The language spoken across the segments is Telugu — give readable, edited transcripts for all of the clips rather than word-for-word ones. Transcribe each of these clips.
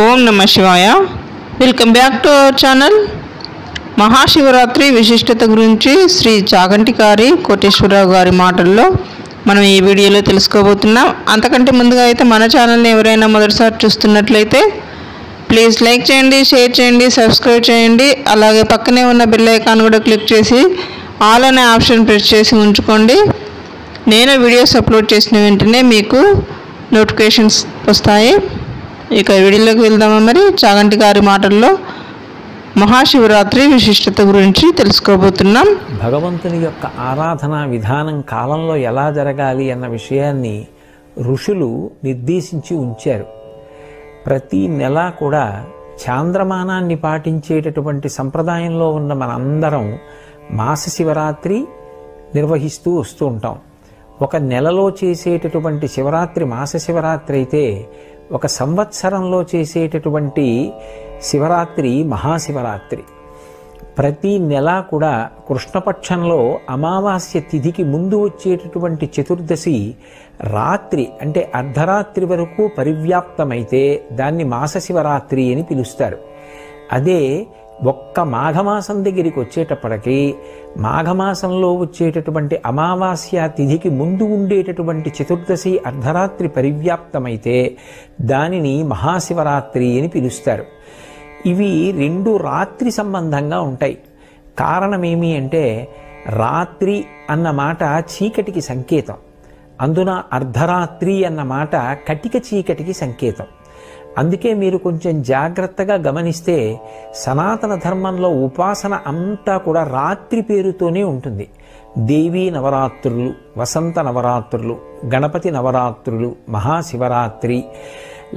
ఓం నమ శివాయ. Welcome back to our channel. Mahashivratri విశిష్టత గురించి శ్రీ చాగంటి గారి కోటేశ్వరరావు గారి మాటల్లో మనం ఈ వీడియోలో తెలుసుకోబోతున్నాం. అంతకంటే ముందుగా అయితే మన ఛానల్ని ఎవరైనా మొదటిసారి చూస్తున్నట్లయితే ప్లీజ్ లైక్ చేయండి, షేర్ చేయండి, సబ్స్క్రైబ్ చేయండి. అలాగే పక్కనే ఉన్న బెల్ ఐకాన్ కూడా క్లిక్ చేసి ఆల్ అనే ఆప్షన్ ప్రెస్ చేసి ఉంచుకోండి. నేను వీడియోస్ అప్లోడ్ చేసిన వెంటనే మీకు నోటిఫికేషన్స్ వస్తాయి. ఇక వీడియోలోకి వెళ్దామా? మరి చాగంటి గారి మాటల్లో మహాశివరాత్రి విశిష్టత గురించి తెలుసుకోబోతున్నాం. భగవంతుని యొక్క ఆరాధనా విధానం కాలంలో ఎలా జరగాలి అన్న విషయాన్ని ఋషులు నిర్దేశించి ఉంచారు. ప్రతి నెల కూడా చాంద్రమానాన్ని పాటించేటటువంటి సంప్రదాయంలో ఉన్న మనందరం మాస శివరాత్రి నిర్వహిస్తూ వస్తూ ఉంటాం. ఒక నెలలో చేసేటటువంటి శివరాత్రి మాస శివరాత్రి అయితే, ఒక సంవత్సరంలో చేసేటటువంటి శివరాత్రి మహాశివరాత్రి. ప్రతి నెల కూడా కృష్ణపక్షంలో అమావాస్య తిథికి ముందు వచ్చేటటువంటి చతుర్దశి రాత్రి అంటే అర్ధరాత్రి వరకు పరివ్యాప్తమైతే దాన్ని మాస శివరాత్రి అని పిలుస్తారు. అదే ఒక్క మాఘమాసం దగ్గరికి వచ్చేటప్పటికి మాఘమాసంలో వచ్చేటటువంటి అమావాస్య తిథికి ముందు ఉండేటటువంటి చతుర్దశి అర్ధరాత్రి పరివ్యాప్తమైతే దానిని మహాశివరాత్రి అని పిలుస్తారు. ఇవి రెండు రాత్రి సంబంధంగా ఉంటాయి. కారణమేమి అంటే, రాత్రి అన్న మాట చీకటికి సంకేతం, అందున అర్ధరాత్రి అన్న మాట కటిక చీకటికి సంకేతం. అందుకే మీరు కొంచెం జాగ్రత్తగా గమనిస్తే సనాతన ధర్మంలో ఉపాసన అంతా కూడా రాత్రి పేరుతోనే ఉంటుంది. దేవీ నవరాత్రులు, వసంత నవరాత్రులు, గణపతి నవరాత్రులు, మహాశివరాత్రి,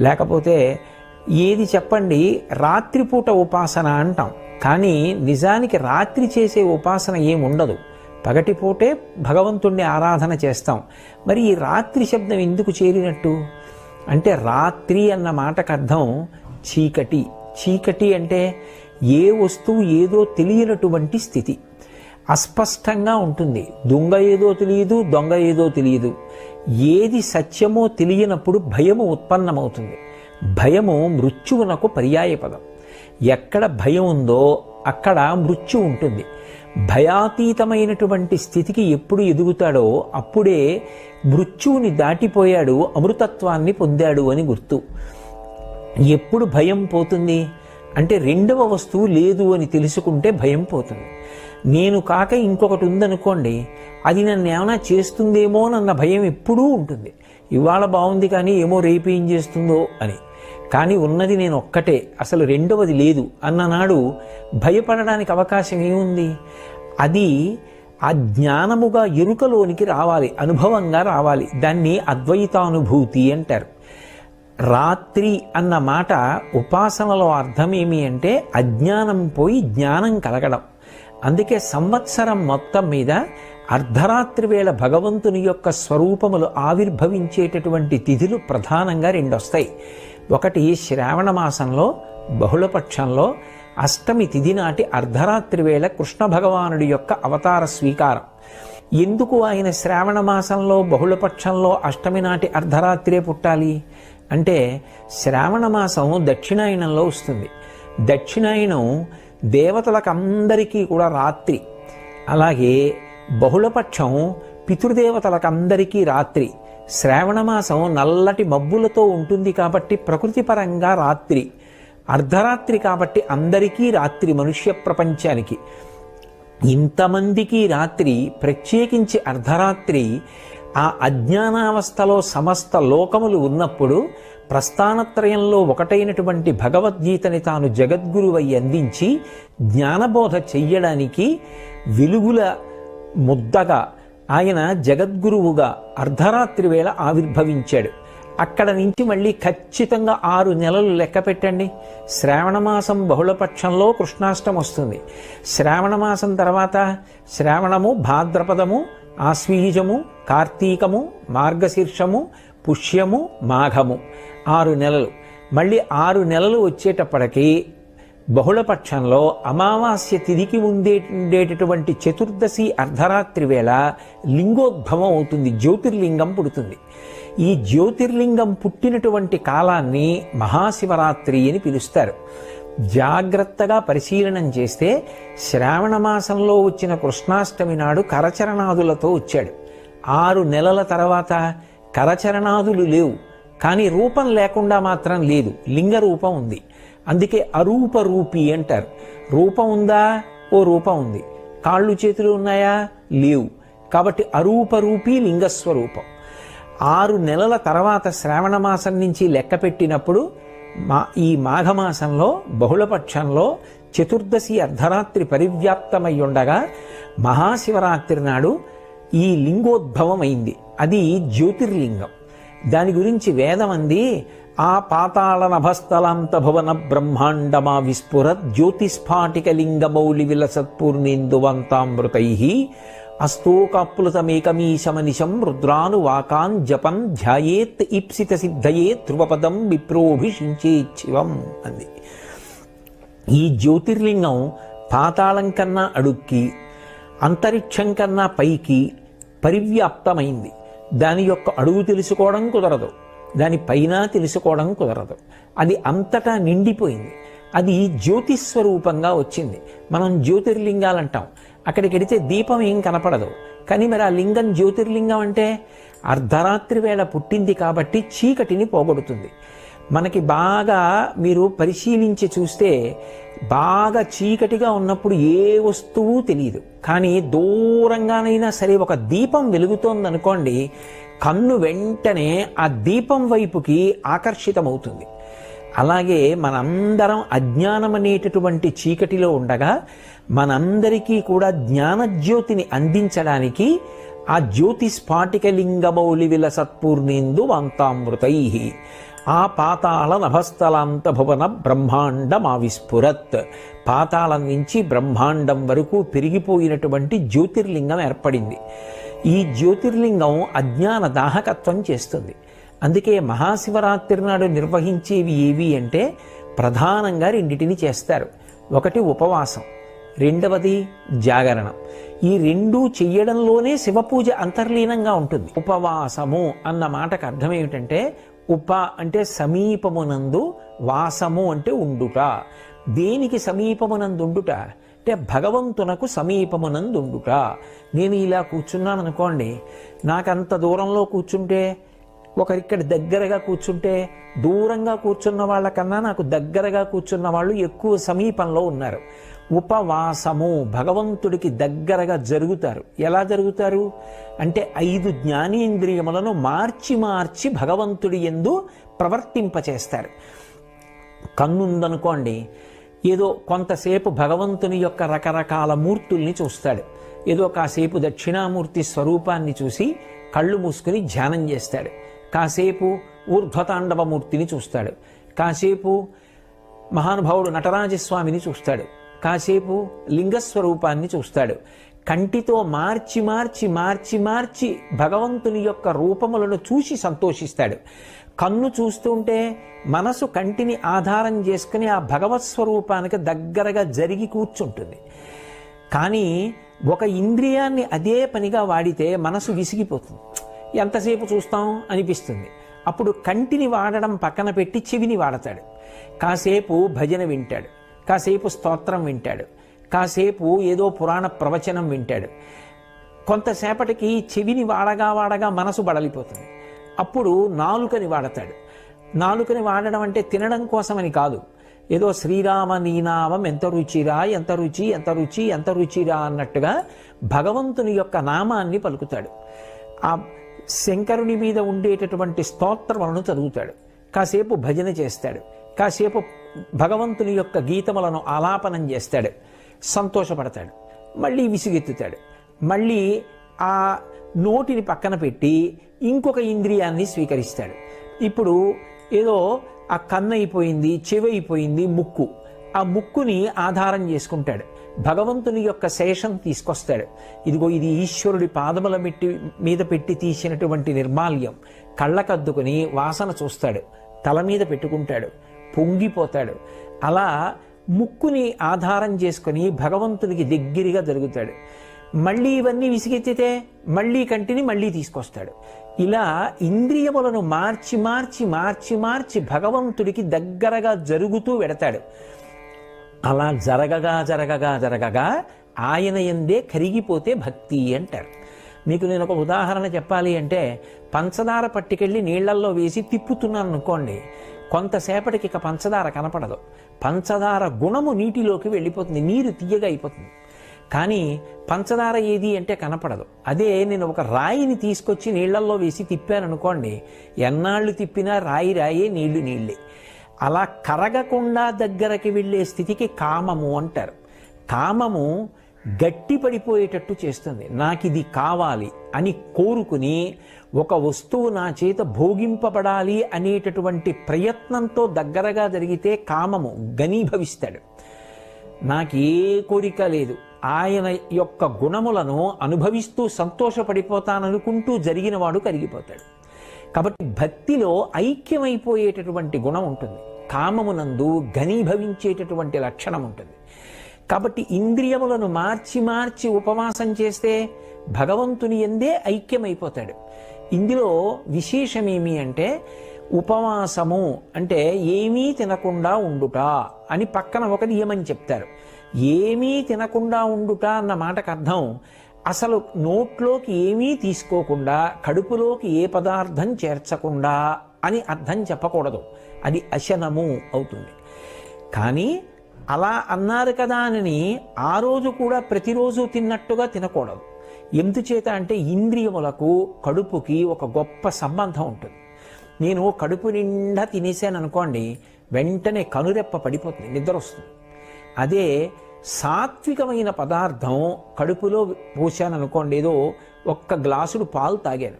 లేకపోతే ఏది చెప్పండి రాత్రిపూట ఉపాసన అంటాం. కానీ నిజానికి రాత్రి చేసే ఉపాసన ఏముండదు, పగటిపూటే భగవంతుణ్ణి ఆరాధన చేస్తాం. మరి ఈ రాత్రి శబ్దం ఎందుకు చేరినట్టు అంటే, రాత్రి అన్న మాటకు అర్థం చీకటి. చీకటి అంటే ఏ వస్తువు ఏదో తెలియనటువంటి స్థితి, అస్పష్టంగా ఉంటుంది. దొంగ ఏదో తెలియదు, దొంగ ఏదో తెలియదు. ఏది సత్యమో తెలియనప్పుడు భయము ఉత్పన్నమవుతుంది. భయము మృత్యువునకు పర్యాయపదం. ఎక్కడ భయం ఉందో అక్కడ మృత్యు ఉంటుంది. భయాతీతమైనటువంటి స్థితికి ఎప్పుడు ఎదుగుతాడో అప్పుడే మృత్యువుని దాటిపోయాడు, అమృతత్వాన్ని పొందాడు అని గుర్తు. ఎప్పుడు భయం పోతుంది అంటే, రెండవ వస్తువు లేదు అని తెలుసుకుంటే భయం పోతుంది. నేను కాక ఇంకొకటి ఉందనుకోండి, అది నన్ను ఏమైనా చేస్తుందేమోనన్న భయం ఎప్పుడూ ఉంటుంది. ఇవాళ బాగుంది కానీ ఏమో రేపు ఏం చేస్తుందో అని. కానీ ఉన్నది నేను ఒక్కటే, అసలు రెండవది లేదు అన్ననాడు భయపడడానికి అవకాశం ఏముంది? అది ఆ జ్ఞానముగా ఎరుకలోనికి రావాలి, అనుభవంగా రావాలి. దాన్ని అద్వైతానుభూతి అంటారు. రాత్రి అన్న మాట ఉపాసనలో అర్థమేమి అంటే, అజ్ఞానం పోయి జ్ఞానం కలగడం. అందుకే సంవత్సరం మొత్తం మీద అర్ధరాత్రి వేళ భగవంతుని యొక్క స్వరూపములు ఆవిర్భవించేటటువంటి తిథులు ప్రధానంగా రెండు వస్తాయి. ఒకటి శ్రావణ మాసంలో బహుళపక్షంలో అష్టమి తిథి నాటి అర్ధరాత్రి వేళ కృష్ణ భగవానుడి యొక్క అవతార స్వీకారం. ఎందుకు ఆయన శ్రావణ మాసంలో బహుళపక్షంలో అష్టమి నాటి అర్ధరాత్రే పుట్టాలి అంటే, శ్రావణ మాసం దక్షిణాయనంలో వస్తుంది. దక్షిణాయనం దేవతలకందరికీ కూడా రాత్రి. అలాగే బహుళపక్షం పితృదేవతలకందరికీ రాత్రి. శ్రావణమాసం నల్లటి మబ్బులతో ఉంటుంది కాబట్టి ప్రకృతిపరంగా రాత్రి. అర్ధరాత్రి కాబట్టి అందరికీ రాత్రి, మనుష్య ప్రపంచానికి. ఇంతమందికి రాత్రి, ప్రత్యేకించి అర్ధరాత్రి. ఆ అజ్ఞానావస్థలో సమస్త లోకములు ఉన్నప్పుడు ప్రస్థానత్రయంలో ఒకటైనటువంటి భగవద్గీతని తాను జగద్గురువై అందించి జ్ఞానబోధ చెయ్యడానికి వెలుగుల ముద్దగా ఆయన జగద్గురువుగా అర్ధరాత్రి వేళ ఆవిర్భవించాడు. అక్కడ నుంచి మళ్ళీ ఖచ్చితంగా 6 నెలలు లెక్క పెట్టండి. శ్రావణమాసం బహుళపక్షంలో కృష్ణాష్టమి వస్తుంది. శ్రావణమాసం తర్వాత శ్రావణము, భాద్రపదము, ఆశ్వీజము, కార్తీకము, మార్గశీర్షము, పుష్యము, మాఘము, 6 నెలలు. మళ్ళీ 6 నెలలు వచ్చేటప్పటికి బహుళపక్షంలో అమావాస్య తిథికి ఉండేటటువంటి చతుర్దశి అర్ధరాత్రి వేళ లింగోద్భవం అవుతుంది, జ్యోతిర్లింగం పుడుతుంది. ఈ జ్యోతిర్లింగం పుట్టినటువంటి కాలాన్ని మహాశివరాత్రి అని పిలుస్తారు. జాగ్రత్తగా పరిశీలనం చేస్తే శ్రావణ మాసంలో వచ్చిన కృష్ణాష్టమి నాడు కరచరణాదులతో వచ్చాడు. 6 నెలల తర్వాత కరచరణాదులు లేవు, కానీ రూపం లేకుండా మాత్రం లేదు, లింగ రూపం ఉంది. అందుకే అరూప రూపి అంటారు. రూపం ఉందా? ఓ రూపం ఉంది. కాళ్ళు చేతులు ఉన్నాయా? లేవు. కాబట్టి అరూప రూపి లింగస్వరూపం. 6 నెలల తర్వాత శ్రావణ మాసం నుంచి లెక్క పెట్టినప్పుడు ఈ మాఘమాసంలో బహుళపక్షంలో చతుర్దశి అర్ధరాత్రి పరివ్యాప్తమై ఉండగా మహాశివరాత్రి నాడు ఈ లింగోద్భవం అయింది. అది జ్యోతిర్లింగం. దాని గురించి వేదం అంది, ఆ పాతాళ నభస్థలాంత భువన బ్రహ్మాండమా విస్ఫురత్ జ్యోతిస్ఫాటిక లింగమౌళి విలసత్పూర్ణేందువంతామృతై అస్తోకాప్లుతమేకమీశమనిశం రుద్రాను వాకాన్ జపం ధ్యాయేత్ ఈప్సిత సిద్ధయే ధ్రువపదం విప్రోభిషించేచ్చివం అంది. ఈ జ్యోతిర్లింగం పాతాళం కన్నా అడుక్కి, అంతరిక్షం కన్నా పైకి పరివ్యాప్తమైంది. దాని యొక్క అడుగు తెలుసుకోవడం కుదరదు, దాని పైన తెలుసుకోవడం కుదరదు. అది అంతటా నిండిపోయింది. అది జ్యోతిస్వరూపంగా వచ్చింది. మనం జ్యోతిర్లింగాలు అంటాం. అక్కడికి వెడితే దీపం ఏం కనపడదు, కానీ మరి ఆ లింగం జ్యోతిర్లింగం అంటే అర్ధరాత్రి వేళ పుట్టింది కాబట్టి చీకటిని పోగొడుతుంది. మనకి బాగా మీరు పరిశీలించి చూస్తే బాగా చీకటిగా ఉన్నప్పుడు ఏ వస్తువు తెలియదు, కానీ దూరంగానైనా సరే ఒక దీపం వెలుగుతోందనుకోండి, కన్ను వెంటనే ఆ దీపం వైపుకి ఆకర్షితమవుతుంది. అలాగే మనందరం అజ్ఞానం అనేటటువంటి చీకటిలో ఉండగా మనందరికీ కూడా జ్ఞానజ్యోతిని అందించడానికి ఆ జ్యోతి స్ఫాటికలింగమౌళి విలసత్పూర్ణేందు వంతామృతై ఆ పాతాళ నభస్థలాంత భువన బ్రహ్మాండమావిస్ఫురత్ పాతాళం నుంచి బ్రహ్మాండం వరకు పెరిగిపోయినటువంటి జ్యోతిర్లింగం ఏర్పడింది. ఈ జ్యోతిర్లింగం అజ్ఞాన దాహకత్వం చేస్తుంది. అందుకే మహాశివరాత్రి నాడు నిర్వహించేవి ఏవి అంటే ప్రధానంగా రెండిటిని చేస్తారు. ఒకటి ఉపవాసం, రెండవది జాగరణం. ఈ రెండూ చెయ్యడంలోనే శివపూజ అంతర్లీనంగా ఉంటుంది. ఉపవాసము అన్న మాటకు అర్థం ఏమిటంటే ఉప అంటే సమీపమునందు, వాసము అంటే ఉండుట. దేనికి సమీపమునందు ఉండుట అంటే భగవంతునకు సమీపమునందు ఉండుట. నేను ఇలా కూర్చున్నాను అనుకోండి, నాకంత దూరంలో కూర్చుంటే, ఒకరిక్కడ దగ్గరగా కూర్చుంటే, దూరంగా కూర్చున్న వాళ్ళకన్నా నాకు దగ్గరగా కూర్చున్న వాళ్ళు ఎక్కువ సమీపంలో ఉన్నారు. ఉపవాసము, భగవంతుడికి దగ్గరగా జరుగుతారు. ఎలా జరుగుతారు అంటే 5 జ్ఞానేంద్రియములను మార్చి మార్చి భగవంతుడి యందు ప్రవర్తింపచేస్తారు. కన్నుందనుకోండి, ఏదో కొంతసేపు భగవంతుని యొక్క రకరకాల మూర్తుల్ని చూస్తాడు. ఏదో కాసేపు దక్షిణామూర్తి స్వరూపాన్ని చూసి కళ్ళు మూసుకుని ధ్యానం చేస్తాడు. కాసేపు ఊర్ధ్వతాండవమూర్తిని చూస్తాడు. కాసేపు మహానుభావుడు నటరాజస్వామిని చూస్తాడు. కాసేపు లింగస్వరూపాన్ని చూస్తాడు. కంటితో మార్చి మార్చి మార్చి మార్చి భగవంతుని యొక్క రూపములను చూసి సంతోషిస్తాడు. కన్ను చూస్తుంటే మనసు కంటిని ఆధారం చేసుకుని ఆ భగవత్ స్వరూపానికి దగ్గరగా జరిగి కూర్చుంటుంది. కానీ ఒక ఇంద్రియాన్ని అదే పనిగా వాడితే మనసు విసిగిపోతుంది. ఎంతసేపు చూస్తాం అనిపిస్తుంది. అప్పుడు కంటిని వాడడం పక్కన పెట్టి చెవిని వాడతాడు. కాసేపు భజన వింటాడు, కాసేపు స్తోత్రం వింటాడు, కాసేపు ఏదో పురాణ ప్రవచనం వింటాడు. కొంతసేపటికి చెవిని వాడగా వాడగా మనసు బడలిపోతుంది. అప్పుడు నాలుకని వాడతాడు. నాలుకని వాడడం అంటే తినడం కోసమని కాదు, ఏదో శ్రీరామ నీనామం ఎంత రుచిరా, ఎంత రుచి, ఎంత రుచి, ఎంత రుచిరా అన్నట్టుగా భగవంతుని యొక్క నామాన్ని పలుకుతాడు. ఆ శంకరుని మీద ఉండేటటువంటి స్తోత్రములను చదువుతాడు. కాసేపు భజన చేస్తాడు. కాసేపు భగవంతుని యొక్క గీతములను ఆలాపనం చేస్తాడు. సంతోషపడతాడు. మళ్ళీ విసుగెత్తుతాడు. మళ్ళీ ఆ నోటిని పక్కన పెట్టి ఇంకొక ఇంద్రియాన్ని స్వీకరిస్తాడు. ఇప్పుడు ఏదో ఆ కన్ను అయిపోయింది, చెవి అయిపోయింది, ముక్కు. ఆ ముక్కుని ఆధారం చేసుకుంటాడు. భగవంతుని యొక్క శేషం తీసుకొస్తాడు. ఇదిగో ఇది ఈశ్వరుడి పాదముల మీద పెట్టి తీసినటువంటి నిర్మాల్యం. కళ్ళకద్దుకుని వాసన చూస్తాడు. తల మీద పెట్టుకుంటాడు. పొంగిపోతాడు. అలా ముక్కుని ఆధారం చేసుకుని భగవంతునికి దగ్గరగా జరుగుతాడు. మళ్ళీ ఇవన్నీ విసిగెత్తితే మళ్ళీ కంటిని మళ్ళీ తీసుకొస్తాడు. ఇలా ఇంద్రియములను మార్చి మార్చి మార్చి మార్చి భగవంతుడికి దగ్గరగా జరుగుతూ వెడతాడు. అలా జరగగా జరగగా జరగగా ఆయన యందే కరిగిపోతే భక్తి అంటారు. మీకు నేను ఒక ఉదాహరణ చెప్పాలి అంటే, పంచదార పట్టుకెళ్ళి నీళ్లల్లో వేసి తిప్పుతున్నాను అనుకోండి, కొంతసేపటికి ఇక పంచదార కనపడదు. పంచదార గుణము నీటిలోకి వెళ్ళిపోతుంది, నీరు తీయగా అయిపోతుంది. కానీ పంచదార ఏది అంటే కనపడదు. అదే నేను ఒక రాయిని తీసుకొచ్చి నీళ్లల్లో వేసి తిప్పాను అనుకోండి, ఎన్నాళ్ళు తిప్పినా రాయి రాయే, నీళ్లు నీళ్ళే. అలా కరగకుండా దగ్గరకి వెళ్ళే స్థితికి కామము అంటారు. కామము గట్టి పడిపోయేటట్టు చేస్తుంది. నాకు ఇది కావాలి అని కోరుకుని ఒక వస్తువు నా చేత భోగింపబడాలి అనేటటువంటి ప్రయత్నంతో దగ్గరగా జరిగితే కామము ఘనీభవిస్తాడు. నాకు ఏ కోరిక లేదు, ఆయన యొక్క గుణములను అనుభవిస్తూ సంతోషపడిపోతాననుకుంటూ జరిగిన వాడు కరిగిపోతాడు. కాబట్టి భక్తిలో ఐక్యమైపోయేటటువంటి గుణం ఉంటుంది, కామమునందు ఘనీభవించేటటువంటి లక్షణం ఉంటుంది. కాబట్టి ఇంద్రియములను మార్చి మార్చి ఉపవాసం చేస్తే భగవంతుని యందే ఐక్యమైపోతాడు. ఇందులో విశేషమేమి అంటే, ఉపవాసము అంటే ఏమీ తినకుండా ఉండుట అని పక్కన ఒక నియమం చెప్తారు. ఏమీ తినకుండా ఉండుట అన్న మాటకు అర్థం, అసలు నోట్లోకి ఏమీ తీసుకోకుండా, కడుపులోకి ఏ పదార్థం చేర్చకుండా అని అర్థం చెప్పకూడదు. అది అశనము అవుతుంది. కానీ అలా అన్నారు కదా అని ఆ రోజు కూడా ప్రతిరోజు తిన్నట్టుగా తినకూడదు. ఎందుచేత అంటే ఇంద్రియములకు కడుపుకి ఒక గొప్ప సంబంధం ఉంటుంది. నేను కడుపు నిండా తినేసాను అనుకోండి, వెంటనే కనురెప్ప పడిపోతుంది, నిద్ర వస్తుంది. అదే సాత్వికమైన పదార్థం కడుపులో పోసాను అనుకోండి, ఏదో ఒక్క గ్లాసుడు పాలు తాగాను,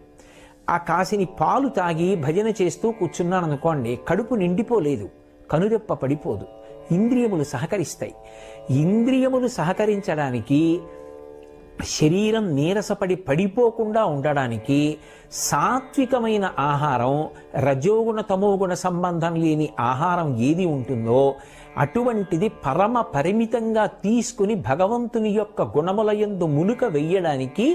ఆ కాసిని పాలు తాగి భజన చేస్తూ కూర్చున్నాను అనుకోండి, కడుపు నిండిపోలేదు, కనురెప్ప పడిపోదు, ఇంద్రియములు సహకరిస్తాయి. ఇంద్రియములు సహకరించడానికి, శరీరం నీరసపడి పడిపోకుండా ఉండడానికి సాత్వికమైన ఆహారం, రజోగుణ తమోగుణ సంబంధం లేని ఆహారం ఏది ఉంటుందో అటువంటిది పరమ పరిమితంగా తీసుకుని భగవంతుని యొక్క గుణములయందు మునుక వెయ్యడానికి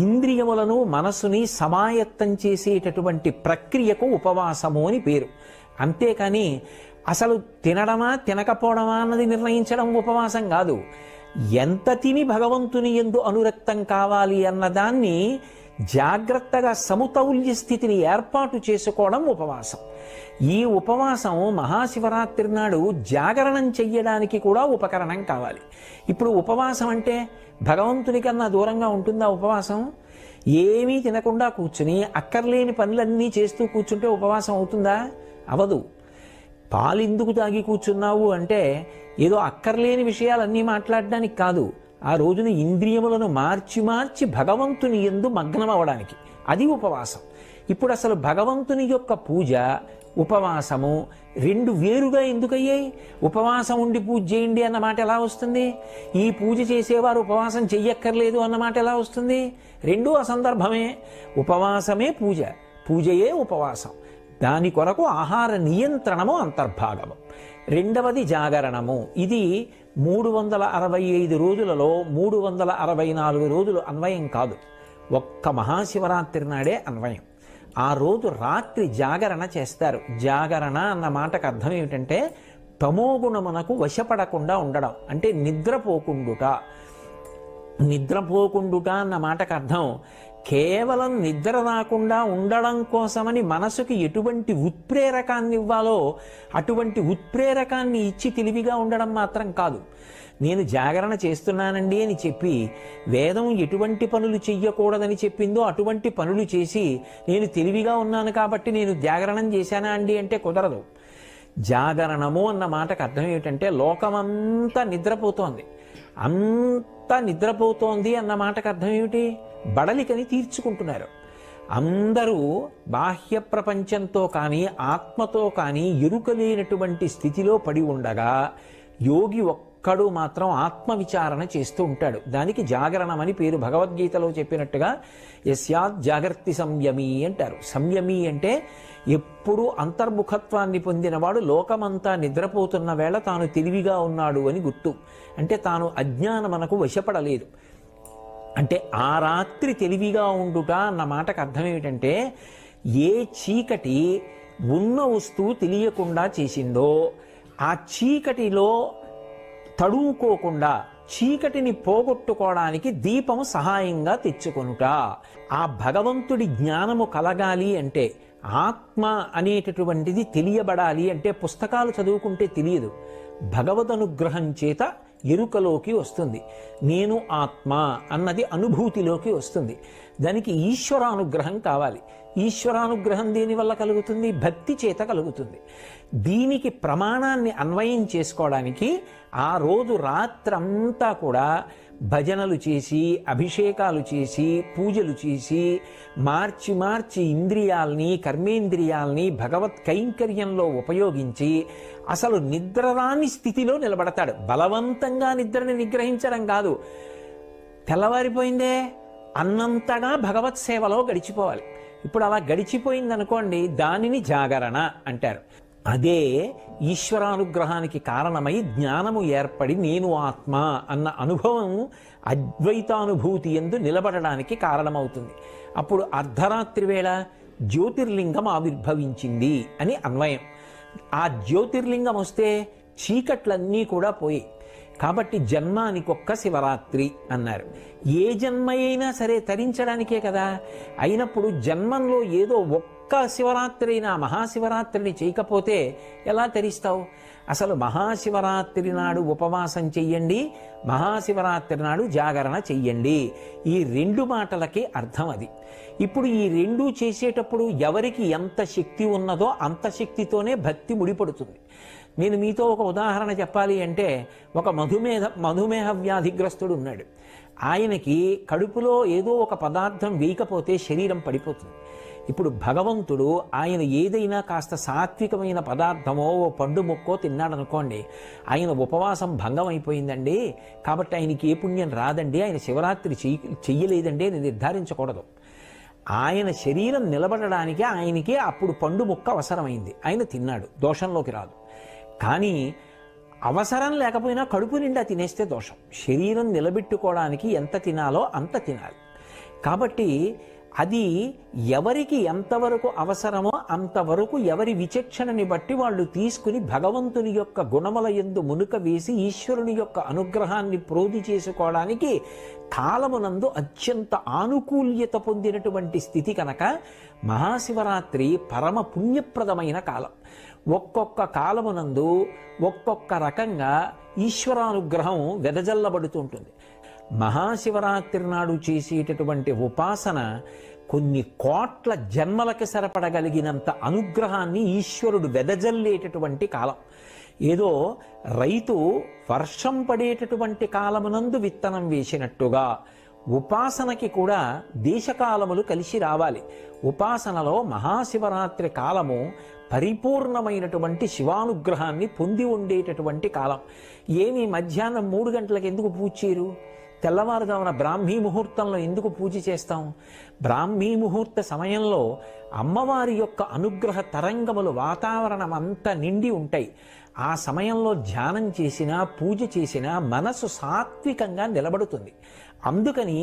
ఇంద్రియములను మనసుని సమాయత్తం చేసేటటువంటి ప్రక్రియకు ఉపవాసము అని పేరు. అంతేకాని అసలు తినడమా తినకపోవడమా అన్నది నిర్ణయించడం ఉపవాసం కాదు. ఎంత తిని భగవంతుని యందు అనురక్తం కావాలి అన్నదాన్ని జాగ్రత్తగా సమతౌల్య స్థితిని ఏర్పాటు చేసుకోవడం ఉపవాసం. ఈ ఉపవాసం మహాశివరాత్రి నాడు జాగరణం చెయ్యడానికి కూడా ఉపకరణం కావాలి. ఇప్పుడు ఉపవాసం అంటే భగవంతుని కన్నా దూరంగా ఉంటుందా ఉపవాసం? ఏమీ తినకుండా కూర్చుని అక్కర్లేని పనులన్నీ చేస్తూ కూర్చుంటే ఉపవాసం అవుతుందా? అవదు. పాలెందుకు తాగి కూర్చున్నావు అంటే ఏదో అక్కర్లేని విషయాలన్నీ మాట్లాడడానికి కాదు, ఆ రోజున ఇంద్రియములను మార్చి మార్చి భగవంతుని యందు మగ్నం అవ్వడానికి. అది ఉపవాసం. ఇప్పుడు అసలు భగవంతుని యొక్క పూజ, ఉపవాసము రెండు వేరుగా ఎందుకయ్యాయి? ఉపవాసం ఉండి పూజ చేయండి అన్న మాట ఎలా వస్తుంది? ఈ పూజ చేసేవారు ఉపవాసం చెయ్యక్కర్లేదు అన్న మాట ఎలా వస్తుంది? రెండూ అసందర్భమే. ఉపవాసమే పూజ, పూజయే ఉపవాసం. దాని కొరకు ఆహార నియంత్రణము అంతర్భాగము. రెండవది జాగరణము. ఇది 365 రోజులలో 364 రోజులు అన్వయం కాదు, ఒక్క మహాశివరాత్రి నాడే అన్వయం. ఆ రోజు రాత్రి జాగరణ చేస్తారు. జాగరణ అన్న మాటకు అర్థం ఏమిటంటే తమోగుణమునకు వశపడకుండా ఉండడం, అంటే నిద్రపోకుండుట. నిద్రపోకుండుట అన్న మాటకు అర్థం కేవలం నిద్ర రాకుండా ఉండడం కోసమని మనసుకి ఎటువంటి ఉత్ప్రేరకాన్ని ఇవ్వాలో అటువంటి ఉత్ప్రేరకాన్ని ఇచ్చి తెలివిగా ఉండడం మాత్రం కాదు. నేను జాగరణ చేస్తున్నానండి అని చెప్పి వేదం ఎటువంటి పనులు చెయ్యకూడదని చెప్పిందో అటువంటి పనులు చేసి నేను తెలివిగా ఉన్నాను కాబట్టి నేను జాగరణం చేశానా అండి అంటే కుదరదు. జాగరణము అన్న మాటకు అర్థం ఏమిటంటే లోకమంతా నిద్రపోతోంది, అంతా నిద్రపోతోంది అన్న మాటకు అర్థం ఏమిటి? బడలికని తీర్చుకుంటున్నారు. అందరూ బాహ్య ప్రపంచంతో కానీ ఆత్మతో కానీ ఎరుకలేనటువంటి స్థితిలో పడి ఉండగా యోగి ఒక్కడు మాత్రం ఆత్మవిచారణ చేస్తూ ఉంటాడు. దానికి జాగరణం అని పేరు. భగవద్గీతలో చెప్పినట్టుగా యస్యాత్ జాగర్తి సంయమీ అంటారు. సంయమీ అంటే ఎప్పుడూ అంతర్ముఖత్వాన్ని పొందినవాడు లోకమంతా నిద్రపోతున్న వేళ తాను తెలివిగా ఉన్నాడు అని గుర్తు. అంటే తాను అజ్ఞానమునకు వశపడలేదు. అంటే ఆ రాత్రి తెలివిగా ఉండుట అన్న మాటకు అర్థం ఏమిటంటే, ఏ చీకటి ఉన్న వస్తువు తెలియకుండా చేసిందో ఆ చీకటిలో తడువుకోకుండా చీకటిని పోగొట్టుకోవడానికి దీపము సహాయంగా తెచ్చుకొనుట. ఆ భగవంతుడి జ్ఞానము కలగాలి అంటే, ఆత్మ అనేటటువంటిది తెలియబడాలి అంటే పుస్తకాలు చదువుకుంటే తెలియదు, భగవద్ అనుగ్రహం చేత ఎరుకలోకి వస్తుంది. నేను ఆత్మ అన్నది అనుభూతిలోకి వస్తుంది. దానికి ఈశ్వరానుగ్రహం కావాలి. ఈశ్వరానుగ్రహం దేనివల్ల కలుగుతుంది? భక్తి చేత కలుగుతుంది. దీనికి ప్రమాణాన్ని అన్వయం చేసుకోవడానికి ఆ రోజు రాత్రంతా కూడా భజనలు చేసి, అభిషేకాలు చేసి, పూజలు చేసి, మార్చి మార్చి ఇంద్రియాల్ని, కర్మేంద్రియాల్ని భగవత్ కైంకర్యంలో ఉపయోగించి అసలు నిద్రరాని స్థితిలో నిలబడతాడు. బలవంతంగా నిద్రని నిగ్రహించడం కాదు. తెల్లవారిపోయిందే అన్నంతగా భగవత్ సేవలో గడిచిపోవాలి. ఇప్పుడు అలా గడిచిపోయిందనుకోండి, దానిని జాగరణ అంటారు. అదే ఈశ్వరానుగ్రహానికి కారణమై జ్ఞానము ఏర్పడి నేను ఆత్మ అన్న అనుభవం అద్వైతానుభూతి యందు నిలబడడానికి కారణమవుతుంది. అప్పుడు అర్ధరాత్రి వేళ జ్యోతిర్లింగం ఆవిర్భవించింది అని అన్వయం. ఆ జ్యోతిర్లింగం వస్తే చీకట్లన్నీ కూడా పోయి, కాబట్టి జన్మానికొక్క శివరాత్రి అన్నారు. ఏ జన్మ అయినా సరే తరించడానికే కదా. అయినప్పుడు జన్మంలో ఏదో ఒక్క శివరాత్రి అయినా మహాశివరాత్రిని చేయకపోతే ఎలా తరిస్తావు? అసలు మహాశివరాత్రి నాడు ఉపవాసం చెయ్యండి, మహాశివరాత్రి నాడు జాగరణ చెయ్యండి. ఈ రెండు మాటలకి అర్థం అది. ఇప్పుడు ఈ రెండూ చేసేటప్పుడు ఎవరికి ఎంత శక్తి ఉన్నదో అంత శక్తితోనే భక్తి ముడిపడుతుంది. నేను మీతో ఒక ఉదాహరణ చెప్పాలి అంటే, ఒక మధుమేహ వ్యాధిగ్రస్తుడు ఉన్నాడు. ఆయనకి కడుపులో ఏదో ఒక పదార్థం వేయకపోతే శరీరం పడిపోతుంది. ఇప్పుడు భగవంతుడు ఆయన ఏదైనా కాస్త సాత్వికమైన పదార్థమో ఓ పండు ముక్కో తిన్నాడనుకోండి, ఆయన ఉపవాసం భంగం అయిపోయిందండి, కాబట్టి ఆయనకి ఏ పుణ్యం రాదండి, ఆయన శివరాత్రి చెయ్యలేదండి అని నిర్ధారించకూడదు. ఆయన శరీరం నిలబడడానికి ఆయనకి అప్పుడు పండు ముక్క అవసరమైంది, ఆయన తిన్నాడు, దోషంలోకి రాదు. కానీ అవసరం లేకపోయినా కడుపు నిండా తినేస్తే దోషం. శరీరం నిలబెట్టుకోవడానికి ఎంత తినాలో అంత తినాలి. కాబట్టి అది ఎవరికి ఎంతవరకు అవసరమో అంతవరకు ఎవరి విచక్షణని బట్టి వాళ్ళు తీసుకుని భగవంతుని యొక్క గుణముల యందు మునుక వేసి ఈశ్వరుని యొక్క అనుగ్రహాన్ని ప్రోధి చేసుకోవడానికి కాలమునందు అత్యంత ఆనుకూల్యత పొందినటువంటి స్థితి కనుక మహాశివరాత్రి పరమ పుణ్యప్రదమైన కాలం. ఒక్కొక్క కాలమునందు ఒక్కొక్క రకంగా ఈశ్వరానుగ్రహం వెదజల్లబడుతుంటుంది. మహాశివరాత్రి నాడు చేసేటటువంటి ఉపాసన కొన్ని కోట్ల జన్మలకి సరిపడగలిగినంత అనుగ్రహాన్ని ఈశ్వరుడు వెదజల్లేటటువంటి కాలం. ఏదో రైతు వర్షం పడేటటువంటి కాలమునందు విత్తనం వేసినట్టుగా ఉపాసనకి కూడా దేశకాలములు కలిసి రావాలి. ఉపాసనలో మహాశివరాత్రి కాలము పరిపూర్ణమైనటువంటి శివానుగ్రహాన్ని పొంది ఉండేటటువంటి కాలం. ఏమి మధ్యాహ్నం 3 గంటలకు ఎందుకు పూజ చేయరు? తెల్లవారుజామున బ్రాహ్మీ ముహూర్తంలో ఎందుకు పూజ చేస్తాం? బ్రాహ్మీ ముహూర్త సమయంలో అమ్మవారి యొక్క అనుగ్రహ తరంగములు వాతావరణం అంతా నిండి ఉంటాయి. ఆ సమయంలో ధ్యానం చేసినా పూజ చేసినా మనసు సాత్వికంగా నిలబడుతుంది. అందుకని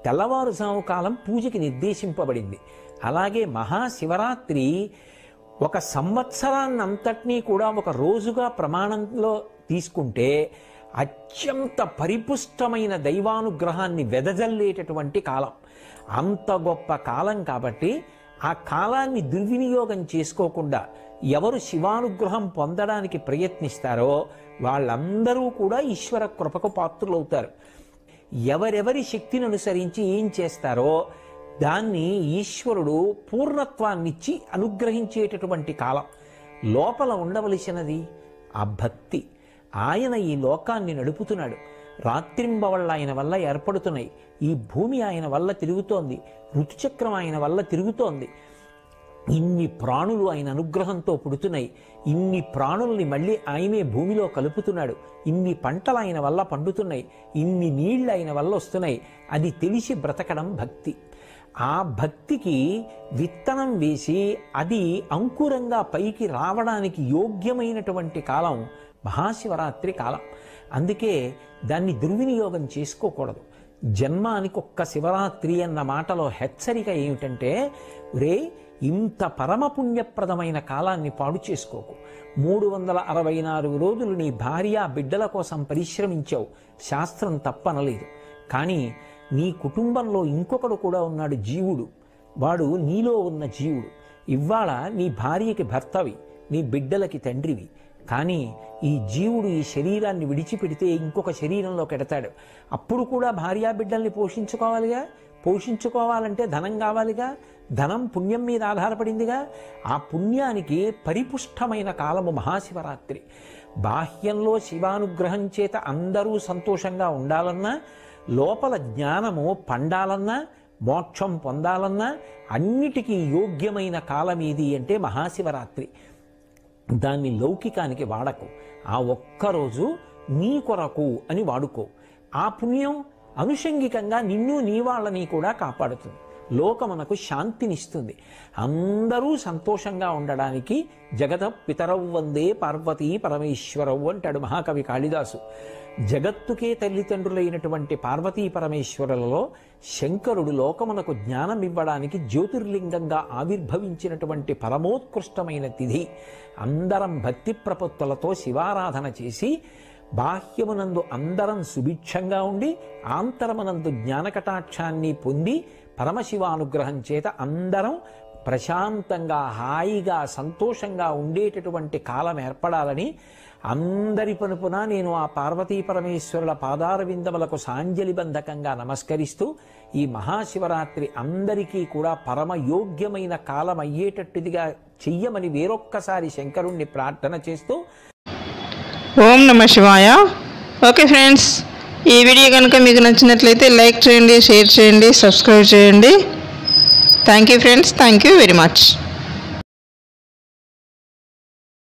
తెల్లవారుజాము కాలం పూజకి నిర్దేశింపబడింది. అలాగే మహాశివరాత్రి ఒక సంవత్సరాన్నంతటినీ కూడా ఒక రోజుగా ప్రమాణంలో తీసుకుంటే అత్యంత పరిపుష్టమైన దైవానుగ్రహాన్ని వెదజల్లేటటువంటి కాలం. అంత గొప్ప కాలం కాబట్టి ఆ కాలాన్ని దుర్వినియోగం చేసుకోకుండా ఎవరు శివానుగ్రహం పొందడానికి ప్రయత్నిస్తారో వాళ్ళందరూ కూడా ఈశ్వర కృపకు పాత్రులవుతారు. ఎవరెవరి శక్తిని అనుసరించి ఏం చేస్తారో దాన్ని ఈశ్వరుడు పూర్ణత్వాన్నిచ్చి అనుగ్రహించేటటువంటి కాలం. లోపల ఉండవలసినది ఆ భక్తి. ఆయన ఈ లోకాన్ని నడుపుతున్నాడు. రాత్రింబవళ్ళ ఆయన వల్ల ఏర్పడుతున్నాయి. ఈ భూమి ఆయన వల్ల తిరుగుతోంది. ఋతుచక్రం ఆయన వల్ల తిరుగుతోంది. ఇన్ని ప్రాణులు ఆయన అనుగ్రహంతో పుడుతున్నాయి. ఇన్ని ప్రాణుల్ని మళ్ళీ ఆయనే భూమిలో కలుపుతున్నాడు. ఇన్ని పంటలు ఆయన వల్ల పండుతున్నాయి. ఇన్ని నీళ్లు ఆయన వల్ల వస్తున్నాయి. అది తెలిసి బ్రతకడం భక్తి. ఆ భక్తికి విత్తనం వేసి అది అంకురంగా పైకి రావడానికి యోగ్యమైనటువంటి కాలం మహాశివరాత్రి కాలం. అందుకే దాన్ని దుర్వినియోగం చేసుకోకూడదు. జన్మానికి ఒక్క శివరాత్రి అన్న మాటలో హెచ్చరిక ఏమిటంటే, రే ఇంత పరమపుణ్యప్రదమైన కాలాన్ని పాడు చేసుకోకు. 364 రోజులు నీ భార్య బిడ్డల కోసం పరిశ్రమించావు, శాస్త్రం తప్పనలేదు. కానీ నీ కుటుంబంలో ఇంకొకడు కూడా ఉన్నాడు, జీవుడు. వాడు నీలో ఉన్న జీవుడు. ఇవాళ నీ భార్యకి భర్తవి, నీ బిడ్డలకి తండ్రివి. కానీ ఈ జీవుడు ఈ శరీరాన్ని విడిచిపెడితే ఇంకొక శరీరంలో కెడతాడు. అప్పుడు కూడా భార్యా బిడ్డల్ని పోషించుకోవాలిగా. పోషించుకోవాలంటే ధనం కావాలిగా. ధనం పుణ్యం మీద ఆధారపడిందిగా. ఆ పుణ్యానికి పరిపుష్టమైన కాలము మహాశివరాత్రి. బాహ్యంలో శివానుగ్రహం చేత అందరూ సంతోషంగా ఉండాలన్నా, లోపల జ్ఞానము పండాలన్నా, మోక్షం పొందాలన్నా అన్నిటికీ యోగ్యమైన కాలం ఏది అంటే మహాశివరాత్రి. దాన్ని లౌకికానికి వాడకు. ఆ ఒక్కరోజు నీ కొరకు అని వాడుకో. ఆ పుణ్యం అనుషంగికంగా నిన్ను నీ వాళ్ళని కూడా కాపాడుతుంది, లోకమునకు శాంతినిస్తుంది. అందరూ సంతోషంగా ఉండడానికి జగత పితరవు వందే పార్వతీ పరమేశ్వరవు అంటాడు మహాకవి కాళిదాసు. జగత్తుకే తల్లిదండ్రులైనటువంటి పార్వతీ పరమేశ్వరులలో శంకరుడు లోకమునకు జ్ఞానం ఇవ్వడానికి జ్యోతిర్లింగంగా ఆవిర్భవించినటువంటి పరమోత్కృష్టమైన తిథి. అందరం భక్తి ప్రపత్తులతో శివారాధన చేసి బాహ్యమునందు అందరం సుభిక్షంగా ఉండి ఆంతరమునందు జ్ఞానకటాక్షాన్ని పొంది పరమశివానుగ్రహం చేత అందరం ప్రశాంతంగా హాయిగా సంతోషంగా ఉండేటటువంటి కాలం ఏర్పడాలని అందరి పనుపున నేను ఆ పార్వతీ పరమేశ్వరుల పాదార విందములకు సాంజలిబంధకంగా నమస్కరిస్తూ ఈ మహాశివరాత్రి అందరికీ కూడా పరమయోగ్యమైన కాలం అయ్యేటట్టుదిగా చెయ్యమని వేరొక్కసారి శంకరుణ్ణి ప్రార్థన చేస్తూ ఓం నమః శివాయ. ఓకే ఫ్రెండ్స్, ఈ వీడియో కనుక మీకు నచ్చినట్లయితే లైక్ చేయండి, షేర్ చేయండి, సబ్స్క్రైబ్ చేయండి. Thank you friends, thank you very much.